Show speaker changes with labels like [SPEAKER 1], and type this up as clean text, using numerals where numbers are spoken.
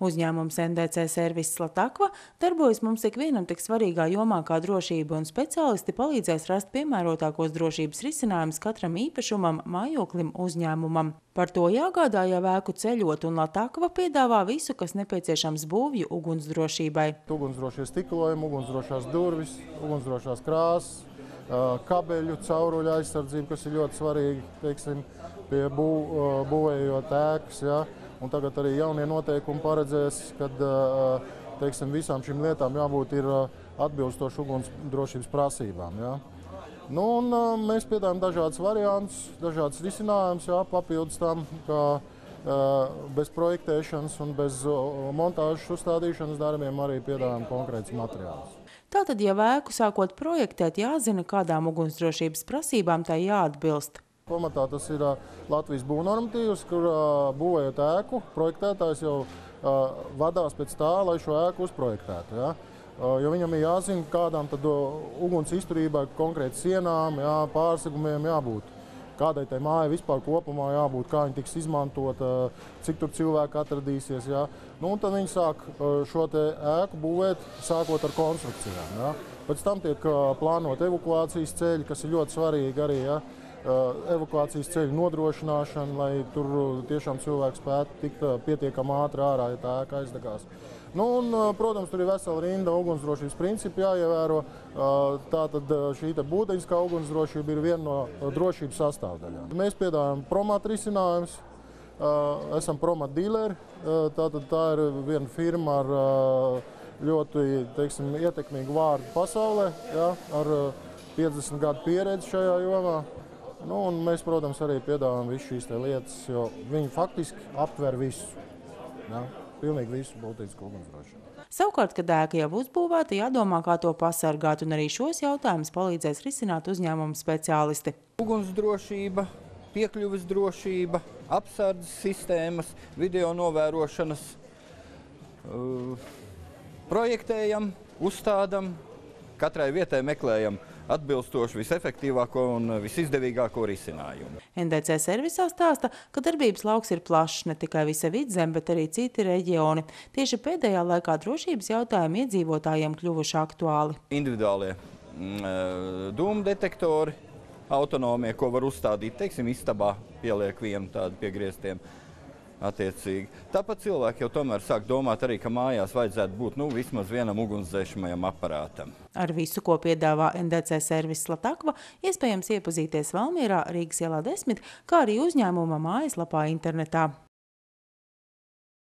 [SPEAKER 1] Uzņēmums NDC Serviss Latakva darbojas mums ikvienam tik svarīgā jomā kā drošība, un speciālisti palīdzēs rast piemērotākos drošības risinājumus katram īpašumam, mājoklim, uzņēmumam. Par to jāgādā jau ēku ceļot, un Latakva piedāvā visu, kas nepieciešams būvju ugunsdrošībai.
[SPEAKER 2] Ugunsdrošie stiklojumi, ugunsdrošās durvis, ugunsdrošās krāsas, kabeļu, cauruļu aizsardzību, kas ir ļoti svarīgi, teiksim, pie būvējot ēkas. Ja? Un tagad arī jaunie noteikumi paredzēs, kad teiksim, visām šīm lietām jābūt ir atbilstoši ugunsdrošības prasībām. Ja? Nu, un mēs piedāvājam dažādas variantus, dažādas risinājumus, ja, papildus tam, kā bez projektēšanas un bez montāžas uzstādīšanas darbiem arī piedāvājam konkrētus materiālus.
[SPEAKER 1] Tātad, ja ēku sākot projektēt, jāzina, kādām ugunsdrošības prasībām tai jāatbilst.
[SPEAKER 2] Pamatā tas ir Latvijas būvnormatīvs, kur būvējot ēku, projektētājs jau vadās pēc tā, lai šo ēku uzprojektētu. Ja? Jo viņam ir jāzina, kādām tad uguns izturībai konkrēti sienām, ja, pārsegumiem jābūt. Kādai tai mājai vispār kopumā jābūt, kā viņa tiks izmantota, cik tur cilvēki atradīsies. Ja? Nu, un tad viņi sāk šo te ēku būvēt, sākot ar konstrukcijām. Ja? Pēc tam tiek plānot evakuācijas ceļi, kas ir ļoti svarīgi arī. Ja? Evakuācijas ceļu nodrošināšana, lai tur tiešām cilvēks spētu tikt pietiekami ātri ārā, ja tā ēka aizdegās. Nu, un, protams, tur ir vesela rinda ugunsdrošības principi jāievēro. Tātad šī būteņiskā ugunsdrošība ir viena no drošības sastāvdaļām. Mēs piedāvājam promat risinājumus, esam promat dīleri. Tātad tā ir viena firma ar ļoti, teiksim, ietekmīgu vārdu pasaulē, ja, ar 50 gadu pieredzi šajā jomā. Nu, un mēs, protams, arī piedāvājam visu šīs lietas, jo viņi faktiski aptver visu. Ja? Pilnīgi visu būtisku ugunsdrošību.
[SPEAKER 1] Savukārt, kad ēka jau uzbūvēta, jādomā, kā to pasargāt, un arī šos jautājumus palīdzēs risināt uzņēmumu speciālisti.
[SPEAKER 3] Ugunsdrošība, piekļuves drošība, apsardzes sistēmas, video novērošanas, projektējam, uzstādam, katrai vietai meklējam atbilstoši visefektīvāko un visizdevīgāko risinājumu.
[SPEAKER 1] NDC servisā stāsta, ka darbības lauks ir plašs, ne tikai visa Vidzeme, bet arī citi reģioni. Tieši pēdējā laikā drošības jautājumi iedzīvotājiem kļuvuši aktuāli.
[SPEAKER 3] Individuālie dūmu detektori, autonomie, ko var uzstādīt, teiksim, istabā pieliek vienu tādu piegrieztiem. Attiecīgi. Tāpat cilvēki jau tomēr sāk domāt arī, ka mājās vajadzētu būt vismaz vienam ugunsdzēšamajam aparātam.
[SPEAKER 1] Ar visu, ko piedāvā NDC Serviss Latakva, iespējams iepazīties Valmierā, Rīgas ielā 10, kā arī uzņēmuma mājaslapā internetā.